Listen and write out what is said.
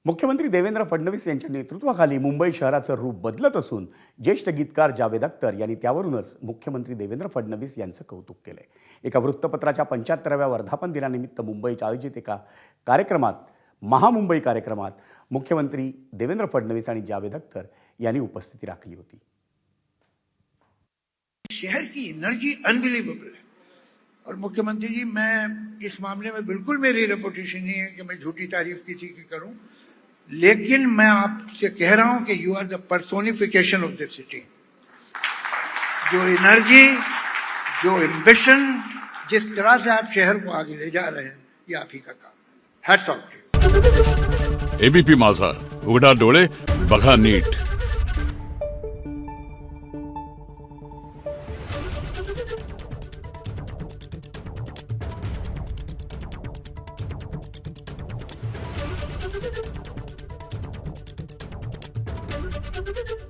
मुख्यमंत्री देवेंद्र फडणवीस यांच्या नेतृत्वाखाली मुंबई शहराचं रूप बदलत असून ज्येष्ठ गीतकार जावेद अख्तर यांनी त्यावरूनच मुख्यमंत्री देवेंद्र फडणवीस यांचं कौतुक केलंय। एका वृत्तपत्राच्या 75व्या वर्धापन दिनानिमित्त मुंबईत आयोजित एका कार्यक्रमात महामुंबई कार्यक्रमात मुख्यमंत्री देवेंद्र फडणवीस आणि जावेद अख्तर यांनी उपस्थिती राखली होती। शहर की एनर्जी अनबिलीवेबल है और मुख्यमंत्री जी, मैं इस मामले में बिल्कुल मेरी रेपुटेशन नहीं है कि मैं झूठी तारीफ किसी की करूं, लेकिन मैं आपसे कह रहा हूं कि you are the personification of the city. जो एनर्जी, जो एम्बिशन, जिस तरह से आप शहर को आगे ले जा रहे हैं, ये आप ही का काम है। Hats off to you. ABP Majha, उघडा डोळे बघा नीट। Thank you.